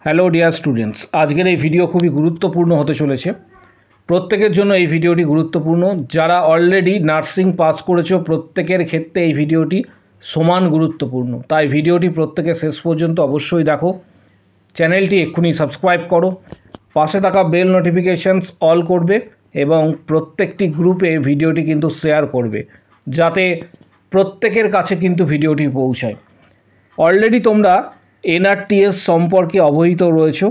Hello dear students, আজকের এই video খুবই গুরুত্বপূর্ণ হতে চলেছে। প্রত্যেকের জন্য এই ভিডিওটি গুরুত্বপূর্ণ। যারা অলরেডি নার্সিং পাস করেছো প্রত্যেকের ক্ষেত্রে এই ভিডিওটি সমান গুরুত্বপূর্ণ, তাই ভিডিওটি প্রত্যেকে শেষ পর্যন্ত অবশ্যই দেখো। চ্যানেলটি এক্ষুনি সাবস্ক্রাইব করো, পাশে থাকা বেল নোটিফিকেশানস অল করবে এবং প্রত্যেকটি গ্রুপে ভিডিওটি কিন্তু শেয়ার করবে, যাতে প্রত্যেকের কাছে কিন্তু ভিডিওটি পৌঁছায়। অলরেডি তোমরা এনআরটিএস সম্পর্কে অবহিত রয়েছো।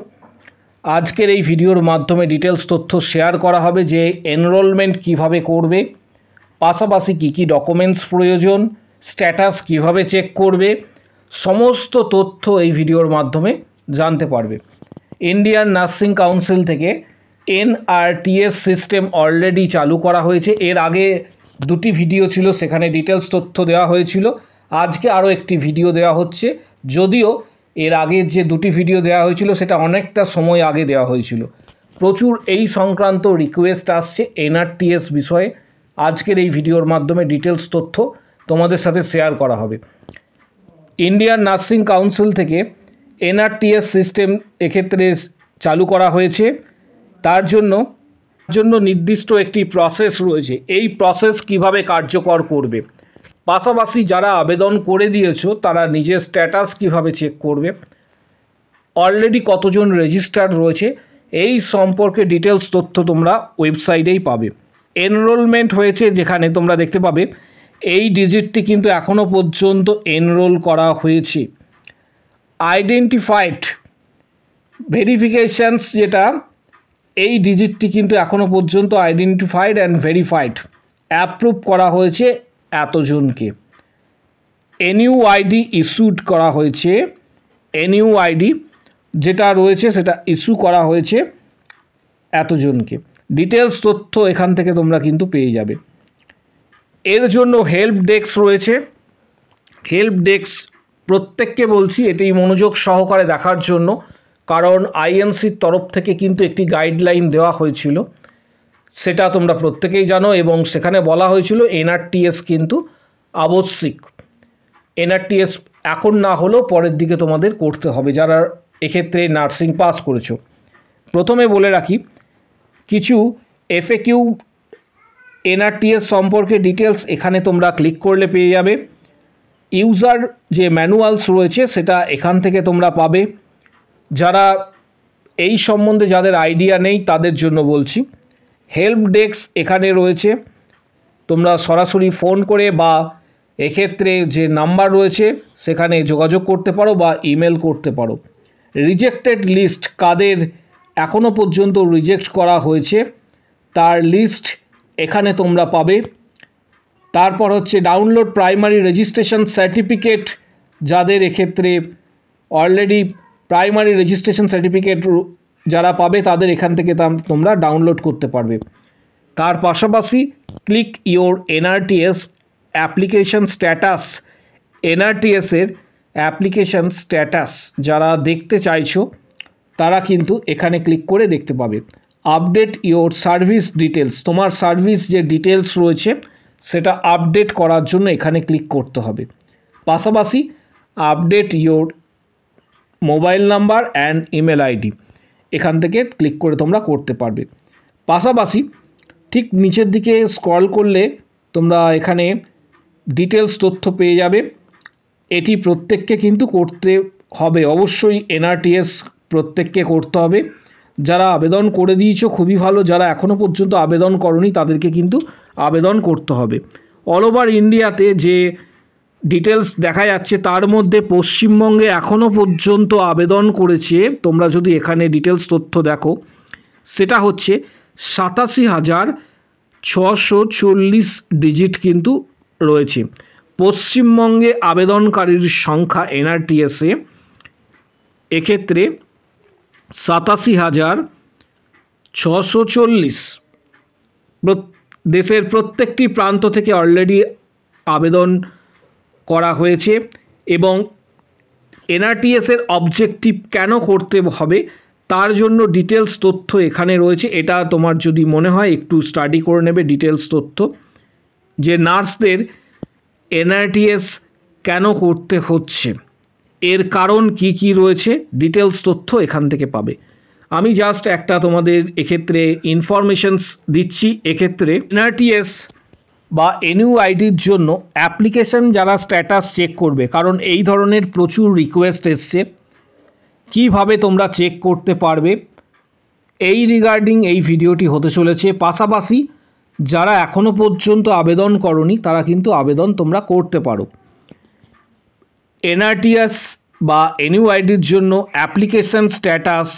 আজকের এই ভিডিওর মাধ্যমে ডিটেলস তথ্য শেয়ার করা হবে যে এনরোলমেন্ট কিভাবে করবে, পাশাপাশি কী কী ডকুমেন্টস প্রয়োজন, স্ট্যাটাস কিভাবে চেক করবে, সমস্ত তথ্য এই ভিডিওর মাধ্যমে জানতে পারবে। ইন্ডিয়ান নার্সিং কাউন্সিল থেকে এনআরটিএস সিস্টেম অলরেডি চালু করা হয়েছে। এর আগে দুটি ভিডিও ছিল, সেখানে ডিটেলস তথ্য দেওয়া হয়েছিল। আজকে আরও একটি ভিডিও দেওয়া হচ্ছে, যদিও এর আগে যে দুটি ভিডিও দেওয়া হয়েছিল সেটা অনেকটা সময় আগে দেওয়া হয়েছিল। প্রচুর এই সংক্রান্ত রিকোয়েস্ট আসছে এনআরটিএস বিষয়ে। আজকের এই ভিডিওর মাধ্যমে ডিটেলস তথ্য তোমাদের সাথে শেয়ার করা হবে। ইন্ডিয়ান নার্সিং কাউন্সিল থেকে এনআরটিএস সিস্টেম এক্ষেত্রে চালু করা হয়েছে। তার জন্য নির্দিষ্ট একটি প্রসেস রয়েছে। এই প্রসেস কিভাবে কার্যকর করবে, পাশাপাশি যারা আবেদন করে দিয়েছো তারা নিজের স্ট্যাটাস কিভাবে চেক করবে, অলরেডি কতজন রেজিস্টার্ড রয়েছে, এই সম্পর্কে ডিটেলস তথ্য তোমরা ওয়েবসাইটেই পাবে। এনরোলমেন্ট হয়েছে, যেখানে তোমরা দেখতে পাবে এই ডিজিটটি কিন্তু এখনও পর্যন্ত এনরোল করা হয়েছে। আইডেন্টিফাইড ভেরিফিকেশানস, যেটা এই ডিজিটটি কিন্তু এখনও পর্যন্ত আইডেন্টিফাইড অ্যান্ড ভেরিফাইড অ্যাপ্রুভ করা হয়েছে এতজনকে। এনইউআইডি ইস্যুড করা হয়েছে, এনইউআইডি যেটা রয়েছে সেটা ইস্যু করা হয়েছে এতজনকে। ডিটেলস তথ্য এখান থেকে তোমরা কিন্তু পেয়ে যাবে। এর জন্য হেল্প ডেস্ক রয়েছে। হেল্প ডেস্ক প্রত্যেককে বলছি এটি মনোযোগ সহকারে দেখার জন্য, কারণ আইএনসির তরফ থেকে কিন্তু একটি গাইডলাইন দেওয়া হয়েছিল, সেটা তোমরা প্রত্যেকেই জানো, এবং সেখানে বলা হয়েছিল এনআরটিএস কিন্তু আবশ্যিক। এনআরটিএস এখন না হলেও পরের দিকে তোমাদের করতে হবে যারা এক্ষেত্রে নার্সিং পাস করেছো। প্রথমে বলে রাখি কিছু এফএকিউ এনআরটিএস সম্পর্কে ডিটেলস এখানে তোমরা ক্লিক করলে পেয়ে যাবে। ইউজার যে ম্যানুয়ালস রয়েছে সেটা এখান থেকে তোমরা পাবে। যারা এই সম্বন্ধে যাদের আইডিয়া নেই তাদের জন্য বলছি, হেল্প ডেস্ক এখানে রয়েছে। তোমরা সরাসরি ফোন করে বা এক্ষেত্রে যে নাম্বার রয়েছে সেখানে যোগাযোগ করতে পারো বা ইমেল করতে পারো। রিজেক্টেড লিস্ট, কাদের এখনও পর্যন্ত রিজেক্ট করা হয়েছে তার লিস্ট এখানে তোমরা পাবে। তারপর হচ্ছে ডাউনলোড প্রাইমারি রেজিস্ট্রেশন সার্টিফিকেট, যাদের এক্ষেত্রে অলরেডি প্রাইমারি রেজিস্ট্রেশন সার্টিফিকেট যারা পাবে তাদের এখান থেকে তোমরা ডাউনলোড করতে পারবে। তার পাশাপাশি click your NRTS application status, এনআরটিএসের অ্যাপ্লিকেশন স্ট্যাটাস যারা দেখতে চাইছো তারা কিন্তু এখানে ক্লিক করে দেখতে পাবে। আপডেট ইওর সার্ভিস ডিটেলস, তোমার সার্ভিস যে ডিটেলস রয়েছে সেটা আপডেট করার জন্য এখানে ক্লিক করতে হবে। পাশাপাশি update your mobile number and email ID, এখান থেকে ক্লিক করে তোমরা করতে পারবে। পাশাপাশি ঠিক নিচের দিকে স্ক্রল করলে তোমরা এখানে ডিটেলস তথ্য পেয়ে যাবে। এটি প্রত্যেককে কিন্তু করতে হবে, অবশ্যই এনআরটিএস প্রত্যেককে করতে হবে। যারা আবেদন করে দিয়েছো খুবই ভালো, যারা এখনও পর্যন্ত আবেদন করনি তাদেরকে কিন্তু আবেদন করতে হবে। অল ওভার ইন্ডিয়াতে যে ডিটেলস দেখা যাচ্ছে তার মধ্যে পশ্চিমবঙ্গে এখনও পর্যন্ত আবেদন করেছে, তোমরা যদি এখানে ডিটেলস তথ্য দেখো, সেটা হচ্ছে 87,640 ডিজিট কিন্তু রয়েছে। পশ্চিমবঙ্গে আবেদনকারীর সংখ্যা এনআরটিএসে এক্ষেত্রে 87,640। দেশের প্রত্যেকটি প্রান্ত থেকে অলরেডি আবেদন করা হয়েছে, এবং এনআরটিএসের অবজেক্টিভ কেন করতে হবে তার জন্য ডিটেলস তথ্য এখানে রয়েছে। এটা তোমার যদি মনে হয় একটু স্টাডি করে নেবে ডিটেলস তথ্য, যে নার্সদের এনআরটিএস কেন করতে হচ্ছে, এর কারণ কি কি রয়েছে ডিটেলস তথ্য এখান থেকে পাবে। আমি জাস্ট একটা তোমাদের এক্ষেত্রে ইনফরমেশনস দিচ্ছি। এক্ষেত্রে এনআরটিএস বা এনইউআইডির জন্য অ্যাপ্লিকেশন যারা স্ট্যাটাস চেক করবে, কারণ এই ধরনের প্রচুর রিকোয়েস্ট এসছে কিভাবে তোমরা চেক করতে পারবে, এই রিগার্ডিং এই ভিডিওটি হতে চলেছে। পাশাপাশি যারা এখনও পর্যন্ত আবেদন করনি তারা কিন্তু আবেদন তোমরা করতে পারো। এনআরটিএস বা এনইউআইডির জন্য অ্যাপ্লিকেশন স্ট্যাটাস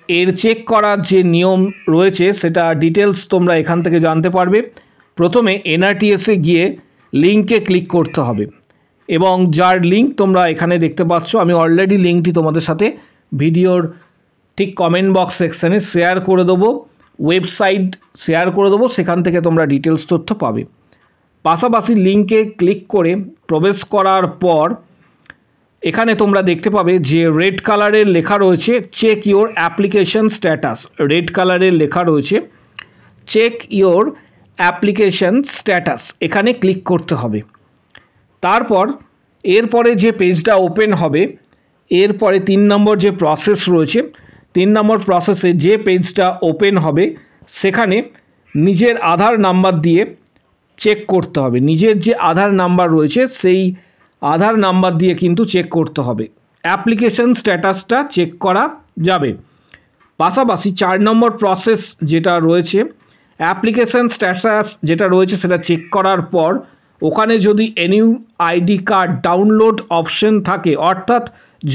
এর চেক করার যে নিয়ম রয়েছে সেটা ডিটেলস তোমরা এখান থেকে জানতে পারবে। প্রথমে এনআরটিএসে গিয়ে লিঙ্কে ক্লিক করতে হবে এবং যার লিঙ্ক তোমরা এখানে দেখতে পাচ্ছ, আমি অলরেডি লিঙ্কটি তোমাদের সাথে ভিডিওর ঠিক কমেন্ট বক্স সেকশানে শেয়ার করে দেবো, ওয়েবসাইট শেয়ার করে দেবো, সেখান থেকে তোমরা ডিটেলস তথ্য পাবে। পাশাপাশি লিঙ্কে ক্লিক করে প্রবেশ করার পর এখানে তোমরা দেখতে পাবে যে রেড কালারের লেখা রয়েছে check your application status. Red কালারের লেখা রয়েছে চেক ইওর অ্যাপ্লিকেশন স্ট্যাটাস, এখানে ক্লিক করতে হবে। তারপর এরপরে যে পেজটা ওপেন হবে, এরপরে 3 নম্বর যে প্রসেস রয়েছে, 3 নম্বর প্রসেসে যে পেজটা ওপেন হবে সেখানে নিজের আধার নাম্বার দিয়ে চেক করতে হবে। নিজের যে আধার নাম্বার রয়েছে সেই আধার নাম্বার দিয়ে কিন্তু চেক করতে হবে, অ্যাপ্লিকেশন স্ট্যাটাসটা চেক করা যাবে। পাশাপাশি 4 নম্বর প্রসেস যেটা রয়েছে অ্যাপ্লিকেশন স্ট্যাটাস যেটা রয়েছে সেটা চেক করার পর ওখানে যদি এনইউআইডি কার্ড ডাউনলোড অপশন থাকে, অর্থাৎ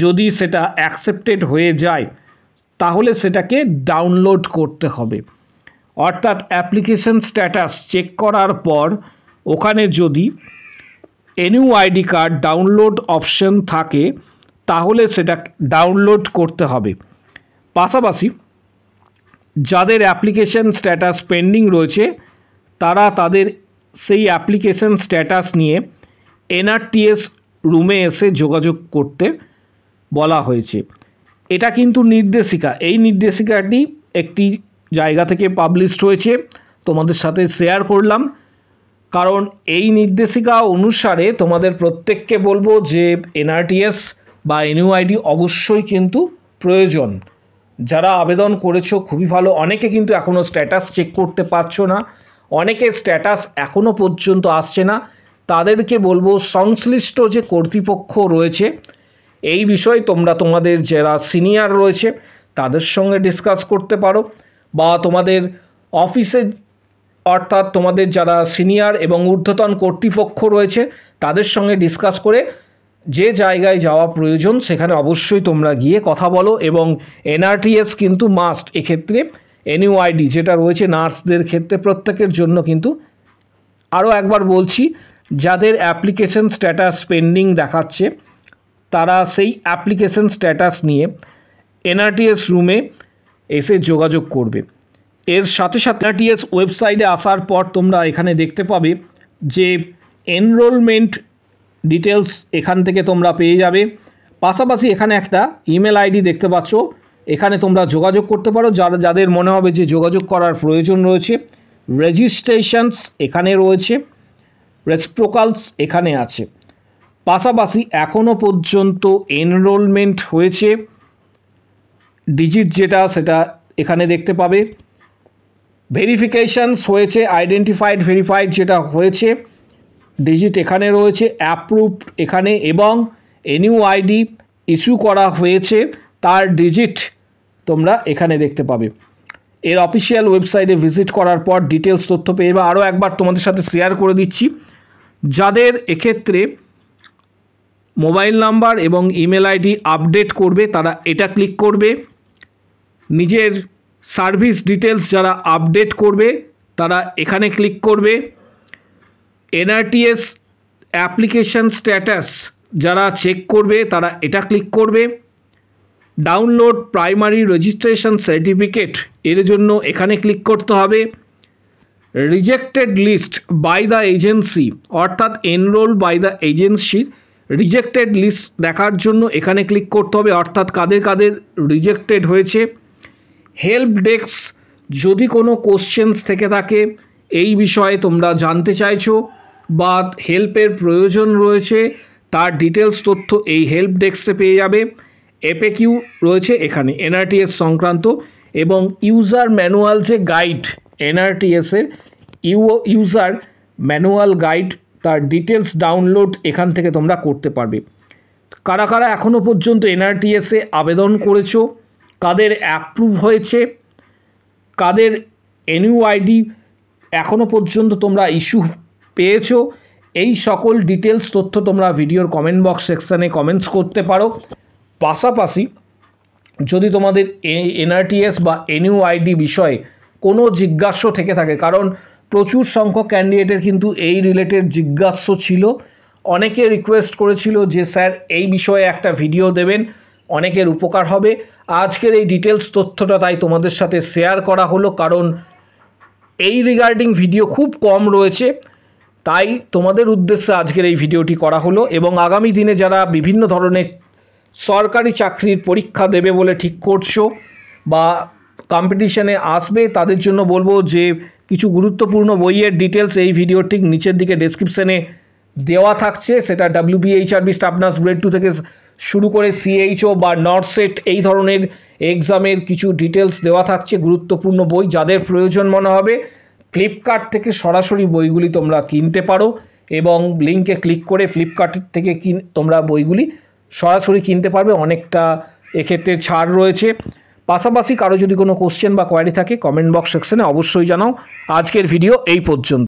যদি সেটা অ্যাকসেপ্টেড হয়ে যায় তাহলে সেটাকে ডাউনলোড করতে হবে। অর্থাৎ অ্যাপ্লিকেশন স্ট্যাটাস চেক করার পর ওখানে যদি এনইউআইডি কার্ড ডাউনলোড অপশন থাকে তাহলে সেটা ডাউনলোড করতে হবে। পাশাপাশি যাদের অ্যাপ্লিকেশন স্ট্যাটাস পেন্ডিং রয়েছে তারা তাদের সেই অ্যাপ্লিকেশন স্ট্যাটাস নিয়ে এনআরটিএস রুমে এসে যোগাযোগ করতে বলা হয়েছে। এটা কিন্তু নির্দেশিকা, এই নির্দেশিকাটি একটি জায়গা থেকে পাবলিশড হয়েছে, তোমাদের সাথে শেয়ার করলাম। কারণ এই নির্দেশিকা অনুসারে তোমাদের প্রত্যেককে বলবো যে এনআরটিএস বা এনইউআইডি অবশ্যই কিন্তু প্রয়োজন। যারা আবেদন করেছো খুবই ভালো, অনেকে কিন্তু এখনও স্ট্যাটাস চেক করতে পারছো না, অনেকের স্ট্যাটাস এখনও পর্যন্ত আসছে না। তাদেরকে বলবো সংশ্লিষ্ট যে কর্তৃপক্ষ রয়েছে এই বিষয়ে তোমরা তোমাদের যারা সিনিয়র রয়েছে তাদের সঙ্গে ডিসকাস করতে পারো, বা তোমাদের অফিসে অর্থাৎ তোমাদের যারা সিনিয়র এবং ঊর্ধ্বতন কর্তৃপক্ষ রয়েছে তাদের সঙ্গে ডিসকাস করে যে জায়গায় যাওয়া প্রয়োজন সেখানে অবশ্যই তোমরা গিয়ে কথা বলো। এবং এনআরটিএস কিন্তু মাস্ট এক্ষেত্রে, এনইউআইডি যেটা রয়েছে নার্সদের ক্ষেত্রে প্রত্যেকের জন্য কিন্তু। আরও একবার বলছি, যাদের অ্যাপ্লিকেশন স্ট্যাটাস পেন্ডিং দেখাচ্ছে তারা সেই অ্যাপ্লিকেশন স্ট্যাটাস নিয়ে এনআরটিএস রুমে এসে যোগাযোগ করবে। এর সাথে সাথে এনআরটিএস ওয়েবসাইটে আসার পর তোমরা এখানে দেখতে পাবে যে এনরোলমেন্ট ডিটেলস এখান থেকে তোমরা পেয়ে যাবে। পাশাপাশি এখানে একটা ইমেল আইডি দেখতে পাচ্ছ, এখানে তোমরা যোগাযোগ করতে পারো যাদের মনে হবে যে যোগাযোগ করার প্রয়োজন রয়েছে। রেজিস্ট্রেশনস এখানে রয়েছে, রেসিপ্রোকালস এখানে আছে। পাশাপাশি এখনও পর্যন্ত এনরোলমেন্ট হয়েছে ডিজিট যেটা সেটা এখানে দেখতে পাবে। ভেরিফিকেশনস হয়েছে, আইডেন্টিফাইড ভেরিফাইড যেটা হয়েছে ডিজিট এখানে রয়েছে, অ্যাপ্রুভড এখানে, এবং এনইউআইডি ইস্যু করা হয়েছে তার ডিজিট তোমরা এখানে দেখতে পাবে। এর অফিসিয়াল ওয়েবসাইটে ভিজিট করার পর ডিটেলস তথ্য পেয়ে যাবে। আরও একবার তোমাদের সাথে শেয়ার করে দিচ্ছি, যাদের এক্ষেত্রে মোবাইল নাম্বার এবং ইমেল আইডি আপডেট করবে তারা এটা ক্লিক করবে। নিজের সার্ভিস ডিটেলস যারা আপডেট করবে তারা এখানে ক্লিক করবে। এনআরটিএস অ্যাপ্লিকেশন স্ট্যাটাস যারা চেক করবে তারা এটা ক্লিক করবে। ডাউনলোড প্রাইমারি রেজিস্ট্রেশন সার্টিফিকেট এর জন্য এখানে ক্লিক করতে হবে। Rejected list by the agency অর্থাৎ enrol by the agency rejected list দেখার জন্য এখানে ক্লিক করতে হবে, অর্থাৎ কাদের কাদের রিজেক্টেড হয়েছে। হেল্প ডেস্ক যদি কোনো কোশ্চেন্স থেকে থাকে এই বিষয়ে তোমরা জানতে চাইছো বা হেল্পের প্রয়োজন রয়েছে তার ডিটেলস তথ্য এই হেল্প ডেস্কে পেয়ে যাবে। এফএকিউ রয়েছে এখানে এনআরটিএস সংক্রান্ত, এবং ইউজার ম্যানুয়াল যে গাইড এনআরটিএসের ইউজার ম্যানুয়াল গাইড, তার ডিটেলস ডাউনলোড এখান থেকে তোমরা করতে পারবে। কারা কারা এখনও পর্যন্ত এনআরটিএসে আবেদন করেছো, কাদের অ্যাপ্রুভ হয়েছে, কাদের এনইউআইডি এখনও পর্যন্ত তোমরা ইস্যু পেয়েছো, এই সকল ডিটেলস তথ্য তোমরা ভিডিওর কমেন্ট বক্স সেকশানে কমেন্টস করতে পারো। পাশাপাশি যদি তোমাদের এনআরটিএস বা এনইউআইডি বিষয়ে কোনো জিজ্ঞাসা থেকে থাকে, কারণ প্রচুর সংখ্যক ক্যান্ডিডেটের কিন্তু এই রিলেটেড জিজ্ঞাসা ছিল, অনেকে রিকোয়েস্ট করেছিল যে স্যার এই বিষয়ে একটা ভিডিও দেবেন, অনেকের উপকার হবে। আজকের এই ডিটেলস তথ্যটা তাই তোমাদের সাথে শেয়ার করা হলো, কারণ এই রিগার্ডিং ভিডিও খুব কম রয়েছে, তাই তোমাদের উদ্দেশ্যে আজকের এই ভিডিওটি করা হলো। এবং আগামী দিনে যারা বিভিন্ন ধরনের সরকারি চাকরির পরীক্ষা দেবে বলে ঠিক করছো বা কম্পিটিশনে আসবে, তাদের জন্য বলবো যে কিছু গুরুত্বপূর্ণ বইয়ের ডিটেলস এই ভিডিওর ঠিক নিচের দিকে ডেসক্রিপশানে দেওয়া থাকছে। সেটা WBHRB স্টাফ নার্স গ্রেড 2 থেকে শুরু করে CHO বা নর্সেট এই ধরনের এক্সামের কিছু ডিটেলস দেওয়া থাকছে, গুরুত্বপূর্ণ বই। যাদের প্রয়োজন মনে হবে ফ্লিপকার্ট থেকে সরাসরি বইগুলি তোমরা কিনতে পারো, এবং লিঙ্কে ক্লিক করে ফ্লিপকার্ট থেকে তোমরা বইগুলি সরাসরি কিনতে পারবে, অনেকটা এক্ষেত্রে ছাড় রয়েছে। পাশাপাশি কারো যদি কোনো কোশ্চেন বা কোয়ারি থাকে কমেন্ট বক্স সেকশনে অবশ্যই জানাও। আজকের ভিডিও এই পর্যন্ত।